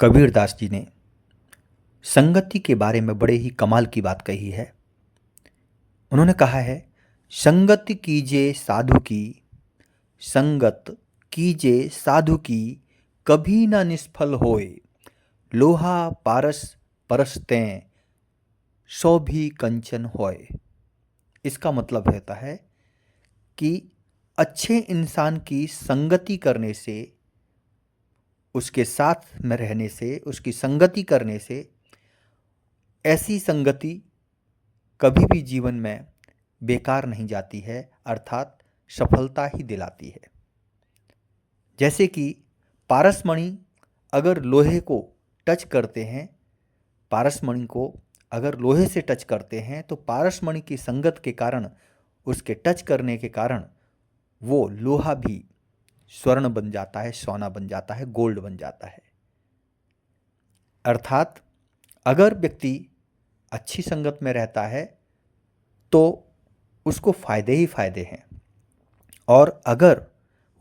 कबीरदास जी ने संगति के बारे में बड़े ही कमाल की बात कही है। उन्होंने कहा है, संगत कीजे साधु की, संगत कीजे साधु की, कभी ना निष्फल होए, लोहा पारस परसतें, सो भी कंचन होए। इसका मतलब रहता है कि अच्छे इंसान की संगति करने से, उसके साथ में रहने से, उसकी संगति करने से, ऐसी संगति कभी भी जीवन में बेकार नहीं जाती है, अर्थात सफलता ही दिलाती है। जैसे कि पारसमणि अगर लोहे को टच करते हैं, पारसमणि को अगर लोहे से टच करते हैं तो पारसमणि की संगत के कारण, उसके टच करने के कारण वो लोहा भी स्वर्ण बन जाता है, सोना बन जाता है, गोल्ड बन जाता है। अर्थात अगर व्यक्ति अच्छी संगत में रहता है तो उसको फायदे ही फायदे हैं, और अगर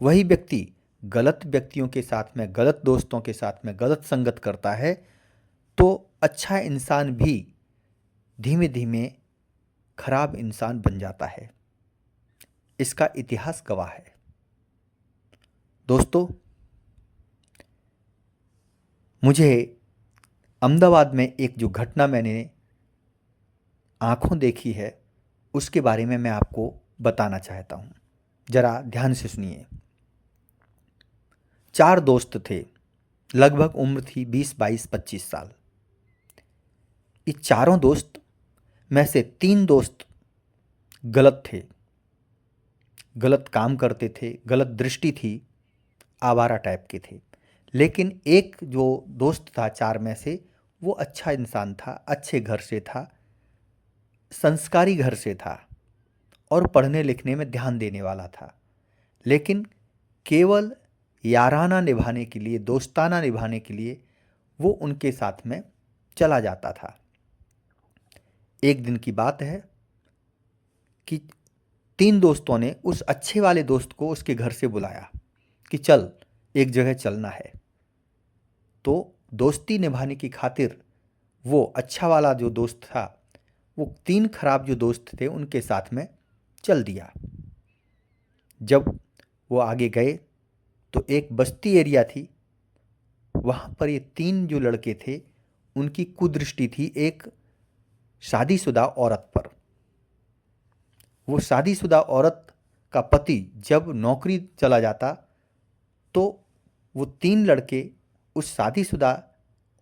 वही व्यक्ति गलत व्यक्तियों के साथ में, गलत दोस्तों के साथ में गलत संगत करता है तो अच्छा इंसान भी धीमे धीमे खराब इंसान बन जाता है। इसका इतिहास गवाह है। दोस्तों, मुझे अहमदाबाद में एक जो घटना मैंने आंखों देखी है, उसके बारे में मैं आपको बताना चाहता हूँ। जरा ध्यान से सुनिए। 4 दोस्त थे, लगभग उम्र थी 20, 22, 25 साल। ये चारों दोस्त में से 3 दोस्त गलत थे, गलत काम करते थे, गलत दृष्टि थी, आवारा टाइप के थे। लेकिन एक जो दोस्त था 4 में से, वो अच्छा इंसान था, अच्छे घर से था, संस्कारी घर से था और पढ़ने लिखने में ध्यान देने वाला था। लेकिन केवल याराना निभाने के लिए, दोस्ताना निभाने के लिए वो उनके साथ में चला जाता था। एक दिन की बात है कि 3 दोस्तों ने उस अच्छे वाले दोस्त को उसके घर से बुलाया कि चल, एक जगह चलना है। तो दोस्ती निभाने की खातिर वो अच्छा वाला जो दोस्त था, वो 3 खराब जो दोस्त थे उनके साथ में चल दिया। जब वो आगे गए तो एक बस्ती एरिया थी, वहाँ पर ये 3 जो लड़के थे, उनकी कुदृष्टि थी एक शादीशुदा औरत पर। वो शादीशुदा औरत का पति जब नौकरी चला जाता तो वो 3 लड़के उस शादीशुदा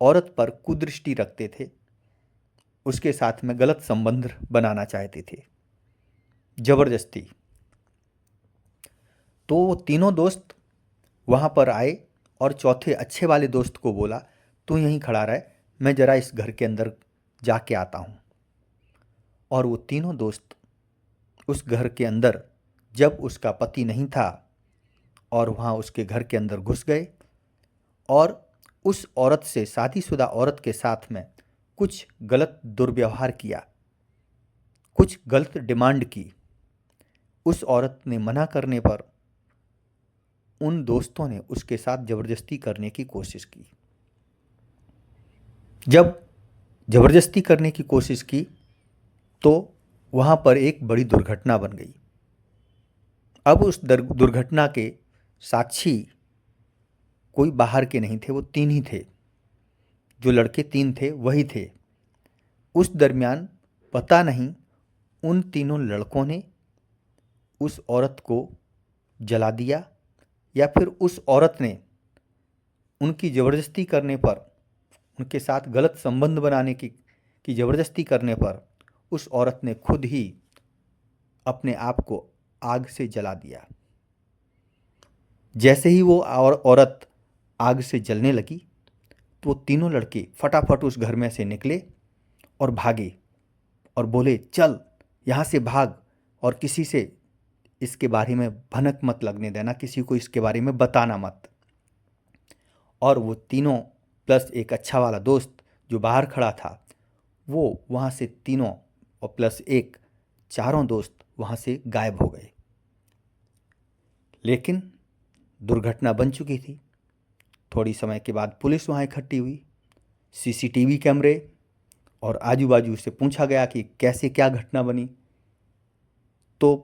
औरत पर कुदृष्टि रखते थे, उसके साथ में गलत संबंध बनाना चाहते थे, जबरदस्ती। तो वो तीनों दोस्त वहाँ पर आए और चौथे अच्छे वाले दोस्त को बोला, तू यहीं खड़ा रह, मैं ज़रा इस घर के अंदर जाके आता हूँ। और वो तीनों दोस्त उस घर के अंदर, जब उसका पति नहीं था, और वहाँ उसके घर के अंदर घुस गए और उस औरत से, शादीशुदा औरत के साथ में कुछ गलत दुर्व्यवहार किया, कुछ गलत डिमांड की। उस औरत ने मना करने पर उन दोस्तों ने उसके साथ ज़बरदस्ती करने की कोशिश की। जब ज़बरदस्ती करने की कोशिश की तो वहाँ पर एक बड़ी दुर्घटना बन गई। अब उस दुर्घटना के साक्षी कोई बाहर के नहीं थे, वो 3 ही थे। जो लड़के 3 थे वही थे। उस दरमियान पता नहीं उन तीनों लड़कों ने उस औरत को जला दिया, या फिर उस औरत ने उनकी ज़बरदस्ती करने पर, उनके साथ गलत संबंध बनाने की ज़बरदस्ती करने पर उस औरत ने खुद ही अपने आप को आग से जला दिया। जैसे ही वो औरत आग से जलने लगी तो वो तीनों लड़के फटाफट उस घर में से निकले और भागे और बोले, चल यहाँ से भाग, और किसी से इसके बारे में भनक मत लगने देना, किसी को इसके बारे में बताना मत। और वो तीनों प्लस एक अच्छा वाला दोस्त जो बाहर खड़ा था, वो वहाँ से तीनों और प्लस एक, चारों दोस्त वहाँ से गायब हो गए। लेकिन दुर्घटना बन चुकी थी। थोड़ी समय के बाद पुलिस वहाँ इकट्ठी हुई, सीसीटीवी कैमरे, और आजू बाजू से पूछा गया कि कैसे क्या घटना बनी। तो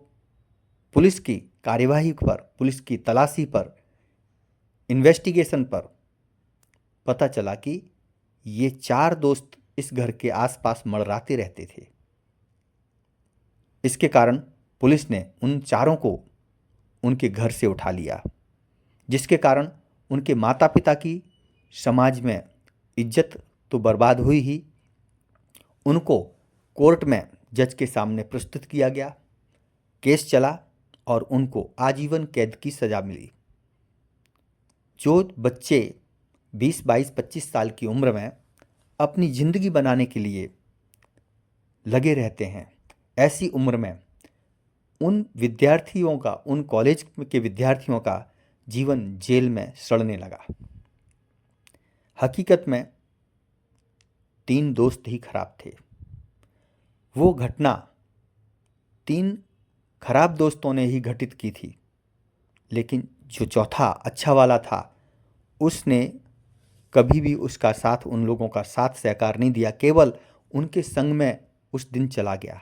पुलिस की कार्यवाही पर, पुलिस की तलाशी पर, इन्वेस्टिगेशन पर पता चला कि ये 4 दोस्त इस घर के आसपास मंडराते रहते थे। इसके कारण पुलिस ने उन चारों को उनके घर से उठा लिया, जिसके कारण उनके माता पिता की समाज में इज्जत तो बर्बाद हुई ही, उनको कोर्ट में जज के सामने प्रस्तुत किया गया, केस चला और उनको आजीवन कैद की सज़ा मिली। जो बच्चे 20, 22, 25 साल की उम्र में अपनी ज़िंदगी बनाने के लिए लगे रहते हैं, ऐसी उम्र में उन विद्यार्थियों का, उन कॉलेज के विद्यार्थियों का जीवन जेल में सड़ने लगा। हकीकत में 3 दोस्त ही खराब थे। वो घटना 3 खराब दोस्तों ने ही घटित की थी, लेकिन जो चौथा अच्छा वाला था उसने कभी भी उसका साथ, उन लोगों का साथ सहकार नहीं दिया, केवल उनके संग में उस दिन चला गया,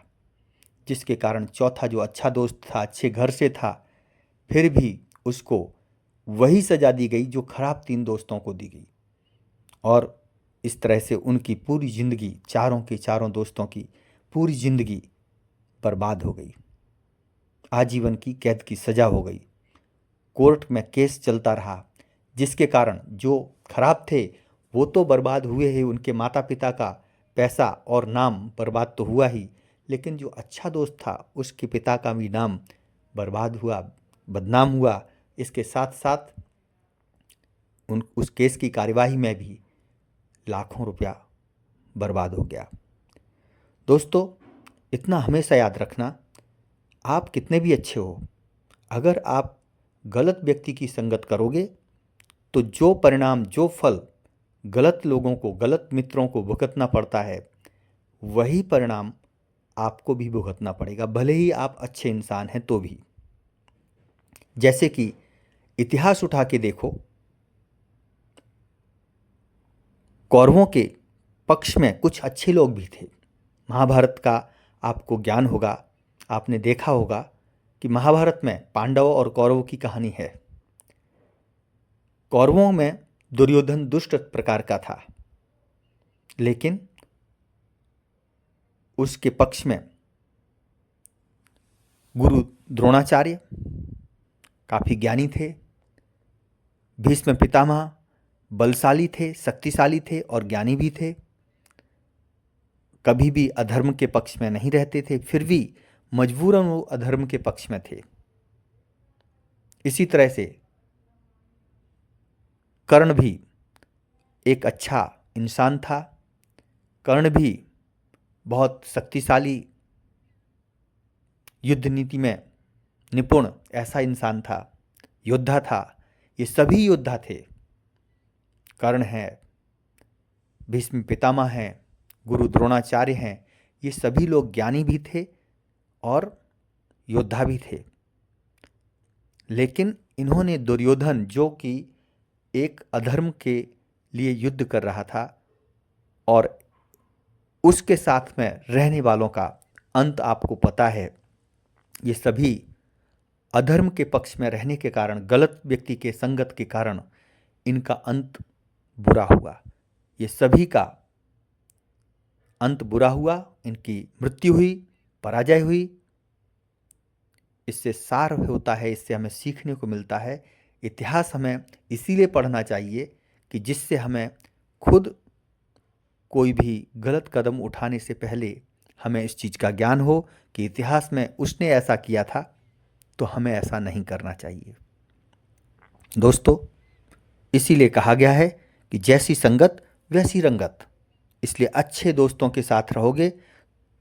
जिसके कारण चौथा जो अच्छा दोस्त था, अच्छे घर से था, फिर भी उसको वही सज़ा दी गई जो खराब 3 दोस्तों को दी गई। और इस तरह से उनकी पूरी ज़िंदगी, चारों के चारों दोस्तों की पूरी ज़िंदगी बर्बाद हो गई, आजीवन की कैद की सज़ा हो गई। कोर्ट में केस चलता रहा, जिसके कारण जो खराब थे वो तो बर्बाद हुए ही, उनके माता पिता का पैसा और नाम बर्बाद तो हुआ ही, लेकिन जो अच्छा दोस्त था उसके पिता का भी नाम बर्बाद हुआ, बदनाम हुआ। इसके साथ साथ उस केस की कार्यवाही में भी लाखों रुपया बर्बाद हो गया। दोस्तों, इतना हमेशा याद रखना, आप कितने भी अच्छे हो, अगर आप गलत व्यक्ति की संगत करोगे तो जो परिणाम, जो फल गलत लोगों को, गलत मित्रों को भुगतना पड़ता है, वही परिणाम आपको भी भुगतना पड़ेगा, भले ही आप अच्छे इंसान हैं तो भी। जैसे कि इतिहास उठा के देखो, कौरवों के पक्ष में कुछ अच्छे लोग भी थे। महाभारत का आपको ज्ञान होगा, आपने देखा होगा कि महाभारत में पांडवों और कौरवों की कहानी है। कौरवों में दुर्योधन दुष्ट प्रकार का था, लेकिन उसके पक्ष में गुरु द्रोणाचार्य काफ़ी ज्ञानी थे, भीष्म पितामह बलशाली थे, शक्तिशाली थे और ज्ञानी भी थे, कभी भी अधर्म के पक्ष में नहीं रहते थे, फिर भी मजबूरन वो अधर्म के पक्ष में थे। इसी तरह से कर्ण भी एक अच्छा इंसान था। कर्ण भी बहुत शक्तिशाली, युद्ध नीति में निपुण ऐसा इंसान था, योद्धा था। ये सभी योद्धा थे। कर्ण है, भीष्म पितामह हैं, गुरु द्रोणाचार्य हैं, ये सभी लोग ज्ञानी भी थे और योद्धा भी थे। लेकिन इन्होंने दुर्योधन, जो कि एक अधर्म के लिए युद्ध कर रहा था और उसके साथ में रहने वालों का अंत आपको पता है, ये सभी अधर्म के पक्ष में रहने के कारण, गलत व्यक्ति के संगत के कारण इनका अंत बुरा हुआ। ये सभी का अंत बुरा हुआ, इनकी मृत्यु हुई, पराजय हुई। इससे सार होता है, इससे हमें सीखने को मिलता है। इतिहास हमें इसीलिए पढ़ना चाहिए कि जिससे हमें खुद कोई भी गलत कदम उठाने से पहले हमें इस चीज़ का ज्ञान हो कि इतिहास में उसने ऐसा किया था तो हमें ऐसा नहीं करना चाहिए। दोस्तों, इसीलिए कहा गया है कि जैसी संगत वैसी रंगत। इसलिए अच्छे दोस्तों के साथ रहोगे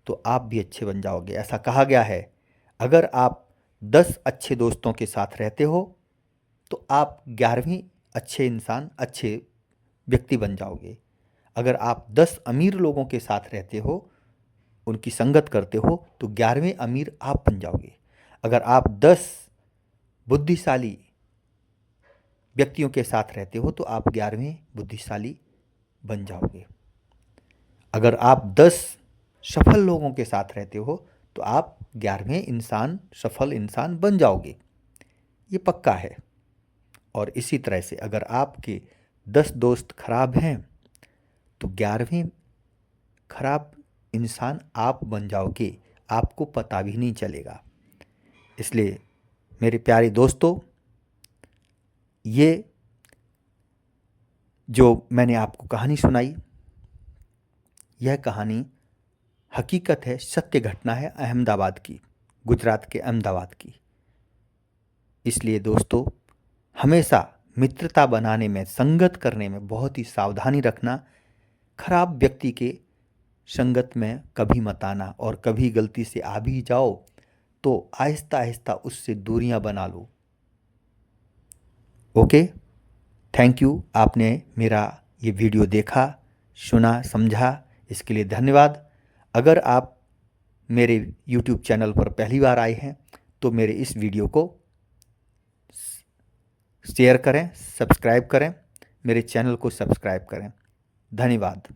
तो आप भी अच्छे बन जाओगे। ऐसा कहा गया है, अगर आप 10 अच्छे दोस्तों के साथ रहते हो तो आप 11वीं अच्छे इंसान, अच्छे व्यक्ति बन जाओगे। अगर आप 10 अमीर लोगों के साथ रहते हो, उनकी संगत करते हो, तो 11वें अमीर आप बन जाओगे। अगर आप 10 बुद्धिशाली व्यक्तियों के साथ रहते हो तो आप 11वें बुद्धिशाली बन जाओगे। अगर आप 10 सफल लोगों के साथ रहते हो तो आप 11वें सफल इंसान बन जाओगे, ये पक्का है। और इसी तरह से अगर आपके 10 दोस्त खराब हैं तो 11वें खराब इंसान आप बन जाओगे, आपको पता भी नहीं चलेगा। इसलिए मेरे प्यारे दोस्तों, ये जो मैंने आपको कहानी सुनाई, यह कहानी हकीकत है, सत्य घटना है अहमदाबाद की, गुजरात के अहमदाबाद की। इसलिए दोस्तों, हमेशा मित्रता बनाने में, संगत करने में बहुत ही सावधानी रखना। खराब व्यक्ति के संगत में कभी मत आना, और कभी गलती से आ भी जाओ तो आहिस्ता आहिस्ता उससे दूरियां बना लो। Okay, thank you. आपने मेरा ये वीडियो देखा, सुना, समझा, इसके लिए धन्यवाद। अगर आप मेरे YouTube चैनल पर पहली बार आए हैं तो मेरे इस वीडियो को शेयर करें, सब्सक्राइब करें, मेरे चैनल को सब्सक्राइब करें। धन्यवाद।